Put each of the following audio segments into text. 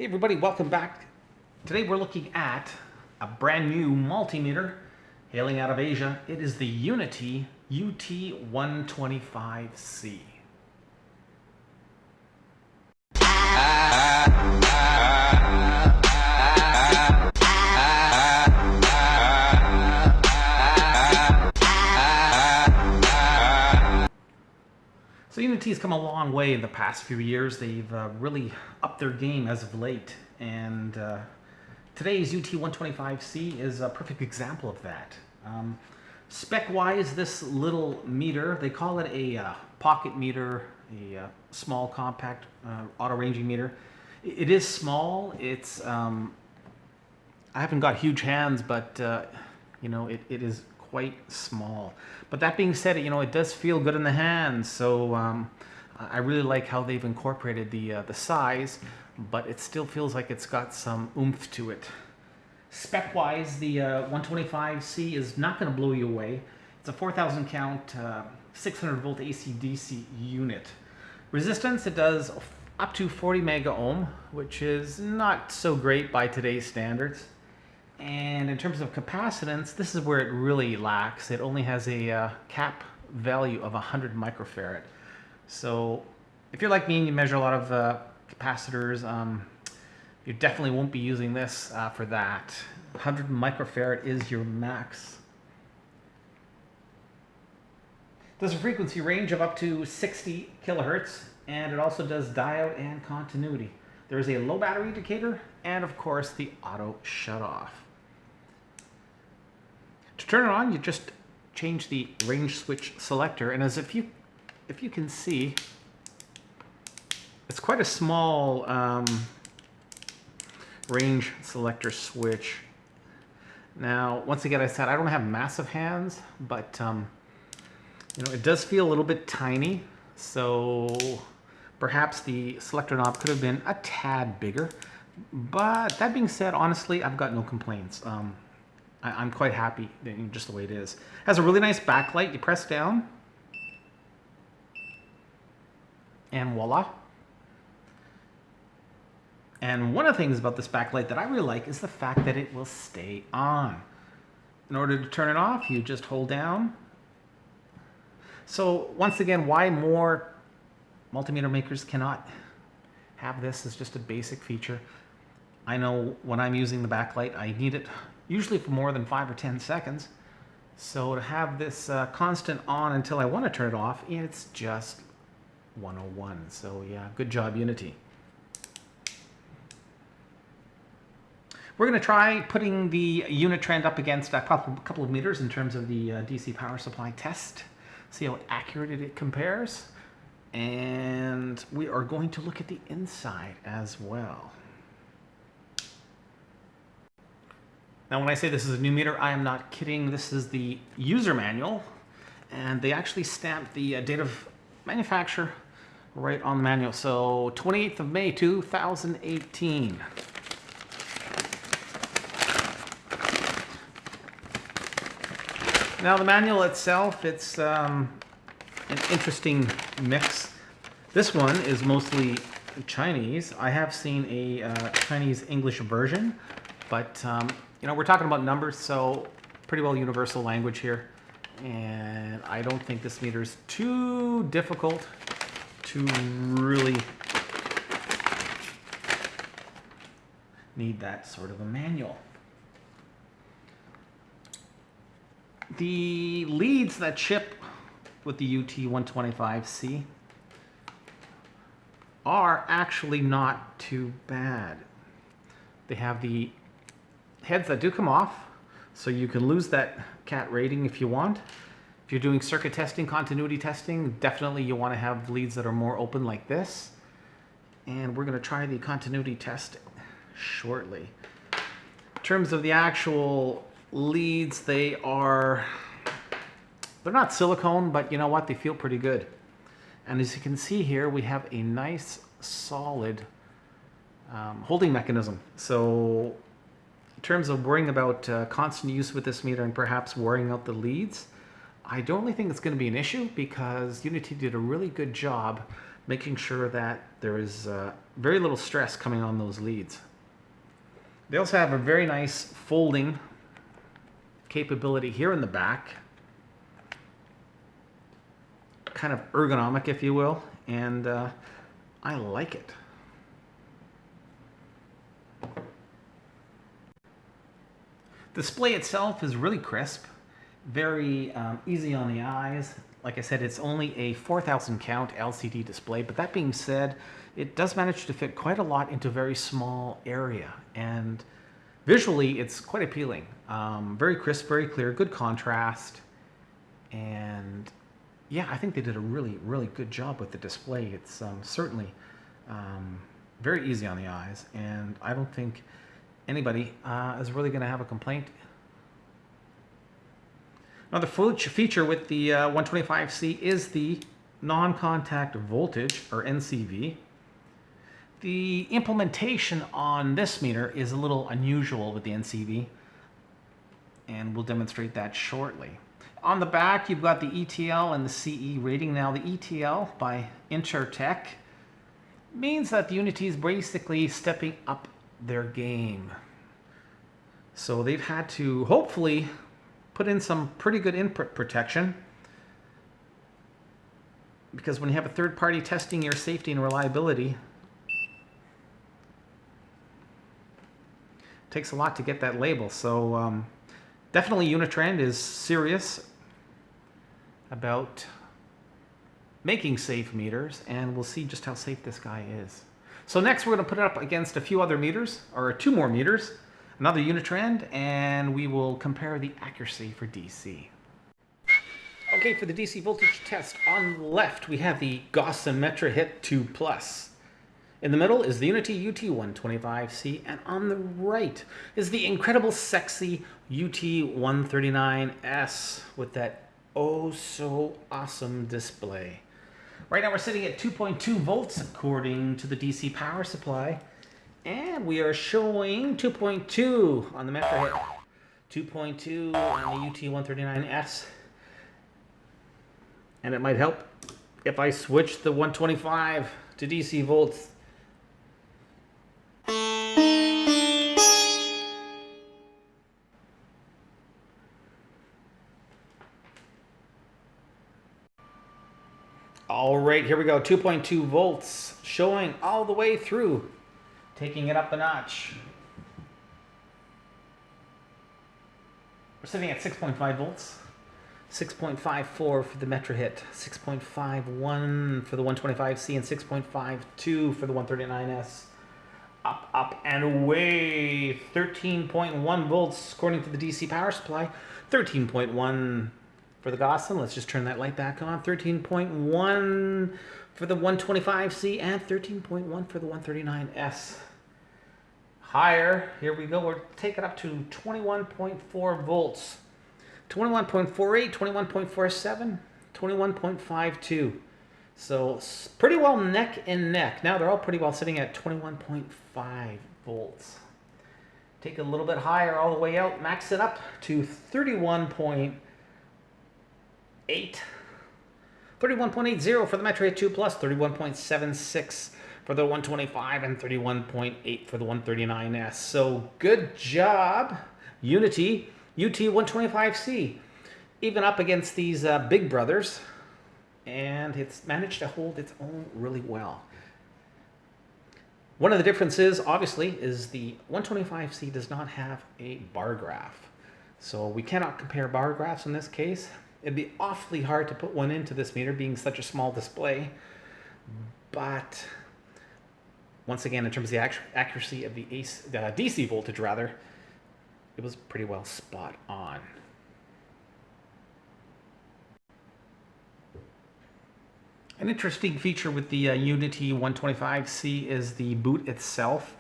Hey everybody, welcome back. Today we're looking at a brand new multimeter hailing out of Asia. It is the UNI-T UT 125C. So UNI-T has come a long way in the past few years. They've really upped their game as of late, and today's UT 125C is a perfect example of that. Spec-wise, this little meter, they call it a pocket meter, a small compact auto-ranging meter. It is small. It's I haven't got huge hands, but you know, it is quite small. But that being said, you know, it does feel good in the hands. So I really like how they've incorporated the size, but it still feels like it's got some oomph to it. Spec-wise, the 125C is not going to blow you away. It's a 4,000 count, 600 volt AC/DC unit. Resistance, it does up to 40 mega ohm, which is not so great by today's standards. And in terms of capacitance, this is where it really lacks. It only has a cap value of 100 microfarad. So if you're like me and you measure a lot of capacitors, you definitely won't be using this for that. 100 microfarad is your max. There's a frequency range of up to 60 kilohertz, and it also does diode and continuity. There is a low battery indicator, and of course the auto shutoff. To turn it on, you just change the range switch selector, and as if you can see, it's quite a small range selector switch. Now, once again, I said I don't have massive hands, but you know, it does feel a little bit tiny, so perhaps the selector knob could have been a tad bigger. But that being said, honestly, I've got no complaints. I'm quite happy just the way it is. It has a really nice backlight. You press down, and voila. And one of the things about this backlight that I really like is the fact that it will stay on. In order to turn it off, you just hold down. So once again, why more multimeter makers cannot have this is just a basic feature. I know when I'm using the backlight, I need it usually for more than 5 or 10 seconds. So to have this constant on until I want to turn it off, it's just 101. So yeah, good job, UNI-T. We're going to try putting the unit trend up against a couple of meters in terms of the DC power supply test. See how accurate it compares. And we are going to look at the inside as well. Now, when I say this is a new meter, I am not kidding. This is the user manual, and they actually stamped the date of manufacture right on the manual. So 28th of May, 2018. Now, the manual itself, it's an interesting mix. This one is mostly Chinese. I have seen a Chinese-English version, but you know, we're talking about numbers, so pretty well universal language here. And I don't think this meter is too difficult to really need that sort of a manual. The leads that ship with the UT 125C are actually not too bad. They have the heads that do come off, so you can lose that CAT rating if you want. If you're doing circuit testing, continuity testing, definitely you want to have leads that are more open like this. And we're going to try the continuity test shortly. In terms of the actual leads, they're not silicone, but you know what, they feel pretty good. And as you can see here, we have a nice solid holding mechanism. So in terms of worrying about constant use with this meter and perhaps wearing out the leads, I don't really think it's going to be an issue because UNI-T did a really good job making sure that there is very little stress coming on those leads. They also have a very nice folding capability here in the back, kind of ergonomic, if you will, and I like it. The display itself is really crisp, very easy on the eyes. Like I said, it's only a 4,000 count LCD display, but that being said, it does manage to fit quite a lot into a very small area, and visually it's quite appealing. Very crisp, very clear, good contrast, and yeah, I think they did a really, really good job with the display. It's certainly very easy on the eyes, and I don't think anybody is really going to have a complaint. Another feature with the 125C is the non-contact voltage, or NCV. The implementation on this meter is a little unusual with the NCV, and we'll demonstrate that shortly. On the back, you've got the ETL and the CE rating. Now, the ETL by Intertech means that the UNI-T is basically stepping up their game. So they've had to hopefully put in some pretty good input protection, because when you have a third party testing your safety and reliability, it takes a lot to get that label. So definitely Unitrend is serious about making safe meters, and we'll see just how safe this guy is. So next we're going to put it up against a few other meters, or two more meters, another Unitrend, and we will compare the accuracy for DC. Okay, for the DC voltage test, on the left we have the Multimeter 2 Plus. In the middle is the UNI-T 125C, and on the right is the incredible sexy UT 139S with that oh so awesome display. Right now we're sitting at 2.2 volts according to the DC power supply, and we are showing 2.2 on the Metra hit, 2.2 on the UT 139S, and it might help if I switch the 125 to DC volts. All right, here we go. 2.2 volts showing all the way through, taking it up a notch. We're sitting at 6.5 volts, 6.54 for the Metra hit, 6.51 for the 125C, and 6.52 for the 139S. Up, up, and away. 13.1 volts according to the DC power supply, 13.1 for the Gaussian. Let's just turn that light back on. 13.1 for the 125C and 13.1 for the 139S. Higher, here we go. We're taking up to 21.4 volts. 21.48, 21.47, 21.52. So pretty well neck and neck. Now they're all pretty well sitting at 21.5 volts. Take it a little bit higher all the way out. Max it up to 31.8. 31.80 for the Metra 2 Plus, 31.76 for the 125, and 31.8 for the 139S. So good job, UNI-T UT 125C. Even up against these big brothers, and it's managed to hold its own really well. One of the differences, obviously, is the 125C does not have a bar graph. So we cannot compare bar graphs in this case. It'd be awfully hard to put one into this meter being such a small display. But once again, in terms of the accuracy of the DC voltage, rather, it was pretty well spot on. An interesting feature with the UNI-T 125C is the boot itself.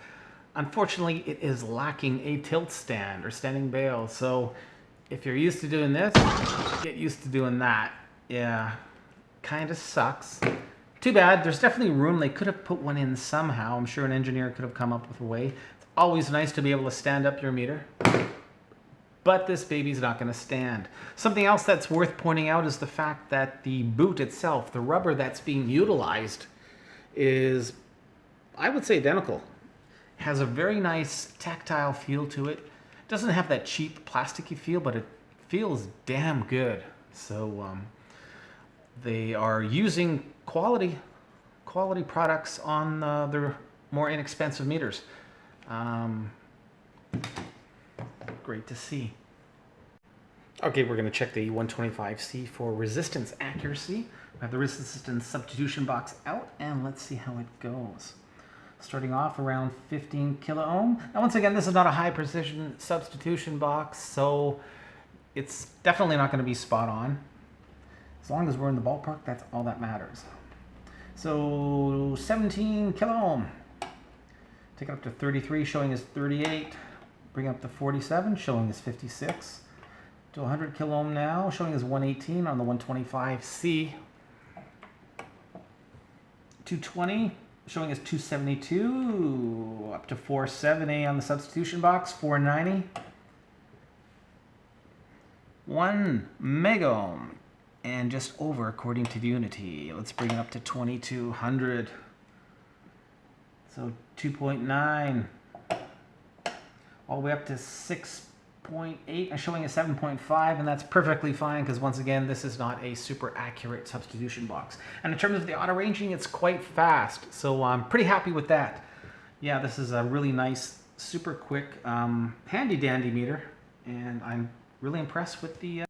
Unfortunately, it is lacking a tilt stand or standing bail. So if you're used to doing this, get used to doing that. Yeah, kind of sucks. Too bad. There's definitely room. They could have put one in somehow. I'm sure an engineer could have come up with a way. It's always nice to be able to stand up your meter. but this baby's not going to stand. Something else that's worth pointing out is the fact that the boot itself, the rubber that's being utilized, is, I would say, identical. Has a very nice tactile feel to it. Doesn't have that cheap plasticky feel, but it feels damn good. So they are using quality products on their more inexpensive meters. Great to see. Okay, we're going to check the 125C for resistance accuracy. We have the resistance substitution box out, and let's see how it goes. Starting off around 15 kilo ohm. Now, once again, this is not a high precision substitution box, so it's definitely not going to be spot on. As long as we're in the ballpark, that's all that matters. So 17 kilo ohm. Take it up to 33, showing is 38. Bring it up to 47, showing is 56. To 100 kilo ohm now, showing is 118 on the 125C. 220, showing is 272. Up to 470 on the substitution box, 490. 1 mega ohm, and just over according to the UNI-T. Let's bring it up to 2200. So 2.9, all the way up to 6.8, and showing a 7.5, and that's perfectly fine because once again, this is not a super accurate substitution box. And in terms of the auto ranging, it's quite fast, so I'm pretty happy with that. Yeah, this is a really nice, super quick, handy dandy meter, and I'm really impressed with the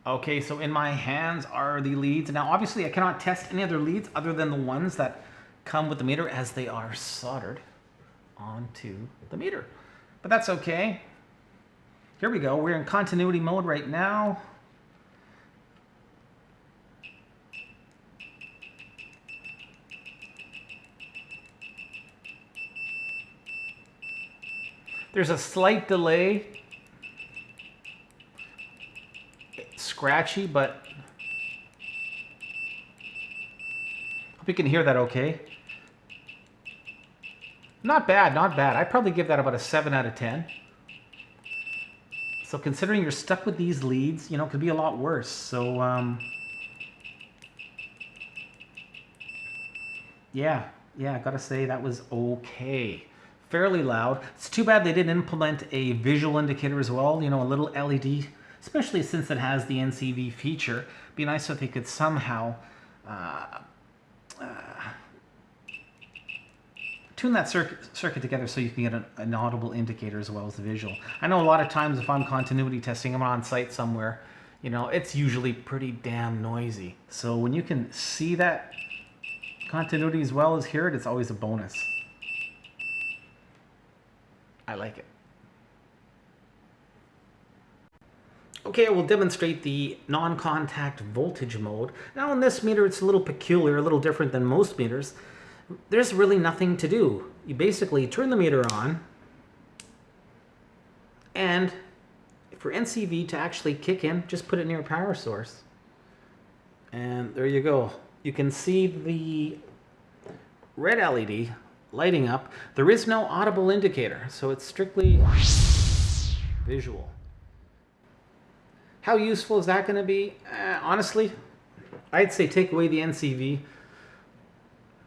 Okay, so in my hands are the leads. Now, obviously, I cannot test any other leads other than the ones that come with the meter as they are soldered onto the meter. But that's okay. Here we go. We're in continuity mode right now. There's a slight delay. Scratchy, but hope you can hear that okay. Not bad, not bad. I'd probably give that about a 7 out of 10. So considering you're stuck with these leads, you know, it could be a lot worse. So yeah, I gotta say that was okay. Fairly loud. It's too bad they didn't implement a visual indicator as well, you know, a little LED, especially since it has the NCV feature. It'd be nice if they could somehow tune that circuit together so you can get an audible indicator as well as the visual. I know a lot of times if I'm continuity testing, I'm on site somewhere, you know, it's usually pretty damn noisy. So when you can see that continuity as well as hear it, it's always a bonus. I like it. Okay, I will demonstrate the non-contact voltage mode. Now in this meter, it's a little peculiar, a little different than most meters. There's really nothing to do. You basically turn the meter on, and for NCV to actually kick in, just put it near a power source. And there you go. You can see the red LED lighting up. There is no audible indicator, so it's strictly visual. How useful is that going to be? Honestly, I'd say take away the NCV,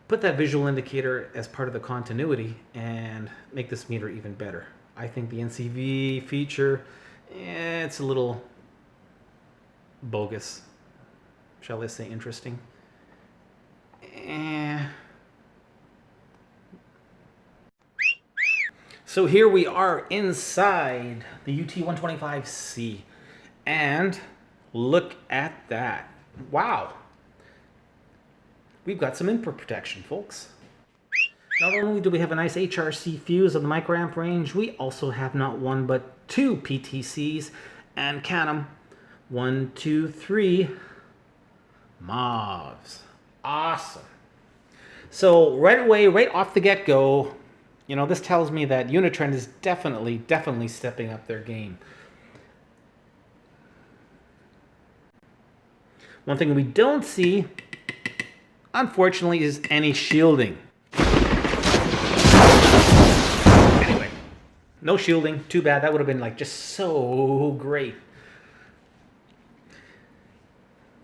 put that visual indicator as part of the continuity, and make this meter even better. I think the NCV feature, it's a little bogus. Shall I say interesting? So here we are inside the UT 125C. And look at that. Wow. We've got some input protection, folks. Not only do we have a nice HRC fuse on the microamp range, we also have not one but two PTCs, and count them, 1, 2, 3 MOVs. Awesome. So right away, right off the get-go, you know, this tells me that Unitrend is definitely stepping up their game. One thing we don't see, unfortunately, is any shielding. Anyway, no shielding. Too bad. That would have been like just so great.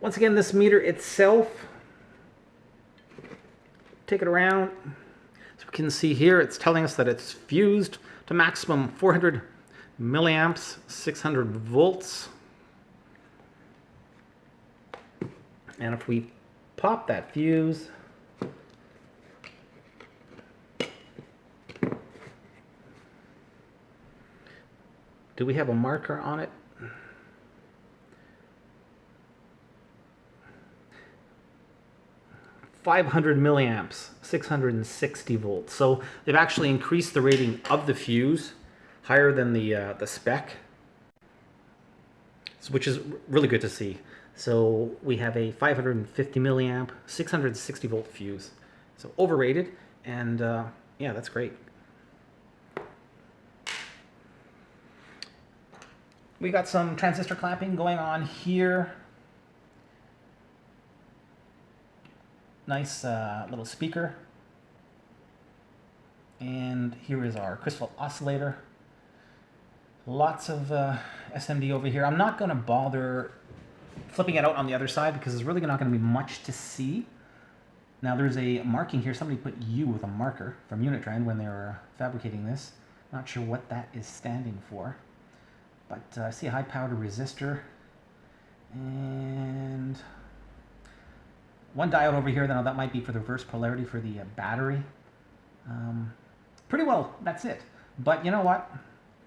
Once again, this meter itself, take it around. So we can see here, it's telling us that it's fused to maximum 400 milliamps, 600 volts. And if we pop that fuse, do we have a marker on it? 500 milliamps, 660 volts. So they've actually increased the rating of the fuse higher than the spec, which is really good to see. So we have a 550 milliamp, 660 volt fuse. So overrated, and yeah, that's great. We got some transistor clamping going on here. Nice little speaker. And here is our crystal oscillator. Lots of SMD over here. I'm not going to bother flipping it out on the other side because there's really not going to be much to see. Now there's a marking here. Somebody put U with a marker from Unitrend when they were fabricating this. Not sure what that is standing for. But I see a high-powered resistor. And one diode over here. Now that might be for the reverse polarity for the battery. Pretty well, that's it. But you know what?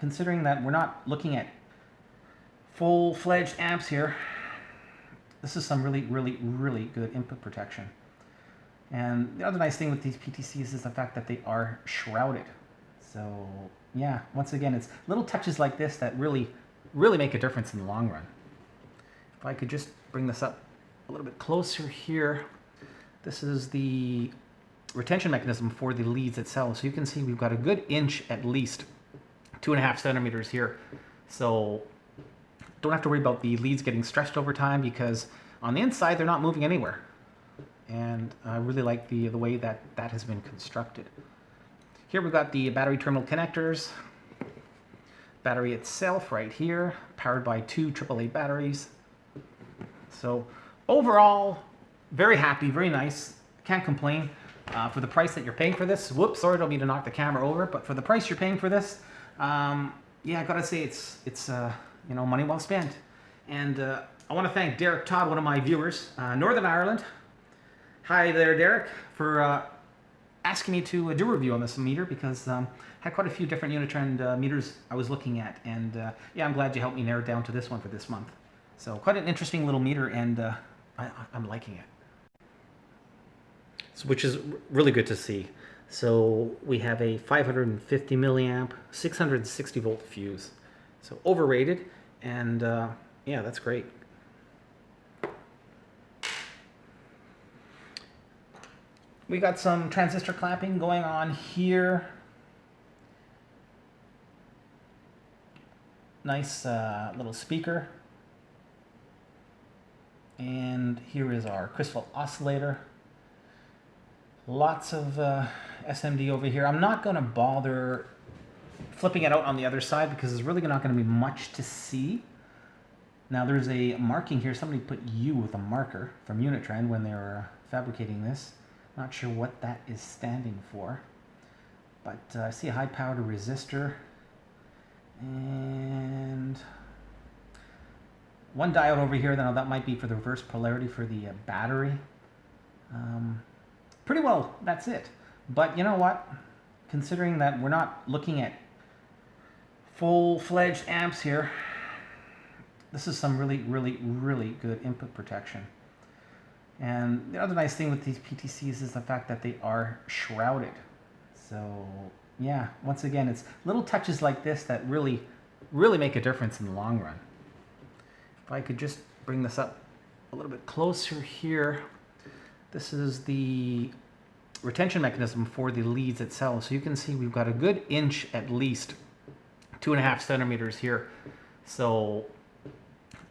Considering that we're not looking at full-fledged amps here, this is some really good input protection. And the other nice thing with these PTCs is the fact that they are shrouded. So yeah, once again, it's little touches like this that really make a difference in the long run. If I could just bring this up a little bit closer here. This is the retention mechanism for the leads itself. So you can see we've got a good inch at least, 2.5 centimeters here. So don't have to worry about the leads getting stretched over time because on the inside they're not moving anywhere. And I really like the way that has been constructed. Here we've got the battery terminal connectors. Battery itself right here, powered by 2 AAA batteries. So overall, very happy, very nice. Can't complain. For the price that you're paying for this, whoops, sorry, don't mean to knock the camera over, but for the price you're paying for this, yeah, I gotta say it's you know, money well spent. And I want to thank Derek Todd, one of my viewers, Northern Ireland. Hi there, Derek, for asking me to do a review on this meter because I had quite a few different Unitrend meters I was looking at, and yeah, I'm glad you helped me narrow it down to this one for this month. So quite an interesting little meter, and I'm liking it. So, which is really good to see. So we have a 550 milliamp, 660 volt fuse. So overrated, and yeah, that's great. We got some transistor clamping going on here. Nice little speaker. And here is our crystal oscillator. Lots of SMD over here. I'm not going to bother flipping it out on the other side because there's really not going to be much to see. Now there's a marking here. Somebody put U with a marker from Unitrend when they were fabricating this. Not sure what that is standing for. But I see a high-powered resistor. And one diode over here. Now that might be for the reverse polarity for the battery. Pretty well, that's it. But you know what? Considering that we're not looking at full-fledged amps here, this is some really good input protection. And the other nice thing with these PTCs is the fact that they are shrouded. So yeah, once again, it's little touches like this that really make a difference in the long run. If I could just bring this up a little bit closer here. This is the retention mechanism for the leads itself. So you can see we've got a good inch at least, 2.5 centimeters here. So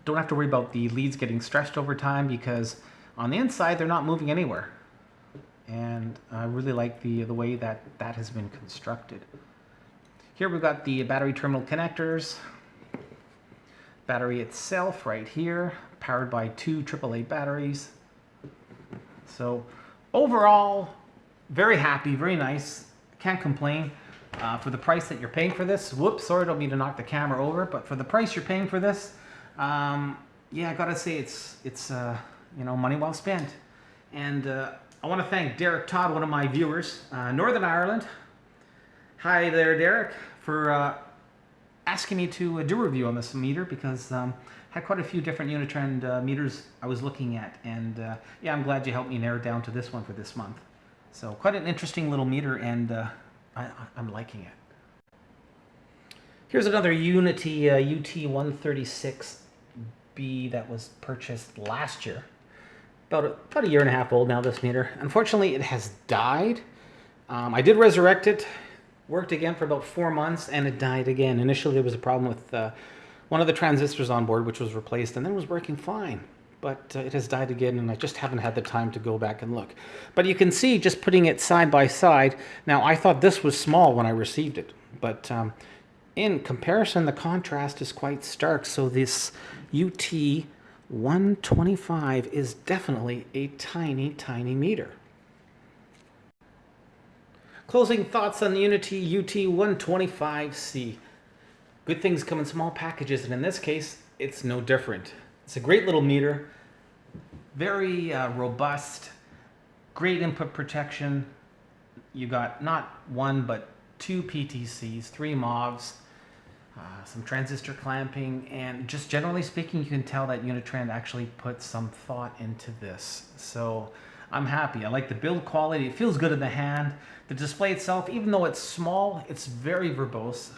don't have to worry about the leads getting stretched over time, because on the inside they're not moving anywhere. And I really like the way that has been constructed. Here we've got the battery terminal connectors, battery itself right here, powered by 2 AAA batteries. So overall, very happy, very nice. Can't complain. For the price that you're paying for this, whoops, sorry, don't mean to knock the camera over, but for the price you're paying for this, yeah, I gotta say it's you know, money well spent. And I want to thank Derek Todd, one of my viewers, Northern Ireland. Hi there, Derek, for asking me to do a review on this meter, because I had quite a few different Unitrend meters I was looking at, and yeah, I'm glad you helped me narrow it down to this one for this month. So quite an interesting little meter, and I'm liking it. Here's another UNI-T UT 126B that was purchased last year. About a year and a half old now, this meter. Unfortunately, it has died. I did resurrect it, worked again for about 4 months, and it died again. Initially, there was a problem with one of the transistors on board, which was replaced, and then it was working fine. But it has died again, and I just haven't had the time to go back and look. But you can see, just putting it side by side, now I thought this was small when I received it, but in comparison, the contrast is quite stark. So this UT 125 is definitely a tiny, tiny meter. Closing thoughts on the UNI-T UT 125C. Good things come in small packages, and in this case, it's no different. It's a great little meter, very robust, great input protection. You got not 1 but 2 PTCs, 3 MOVs, some transistor clamping, and just generally speaking, you can tell that Unitrend actually put some thought into this. So I'm happy. I like the build quality. It feels good in the hand. The display itself, even though it's small, it's very verbose,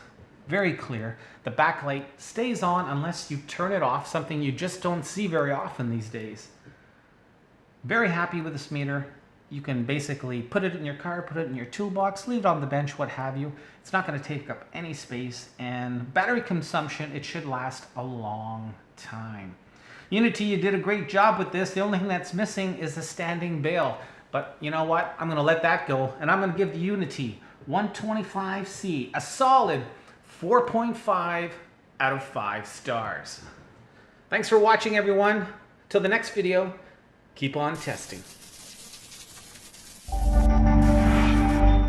very clear. The backlight stays on unless you turn it off, something you just don't see very often these days. Very happy with this meter. You can basically put it in your car, put it in your toolbox, leave it on the bench, what have you. It's not going to take up any space, and battery consumption, it should last a long time. UNI-T, you did a great job with this. The only thing that's missing is the standing bail. But you know what? I'm going to let that go, and I'm going to give the UNI-T 125C a solid 4.5 out of 5 stars. Thanks for watching, everyone. Till the next video, keep on testing.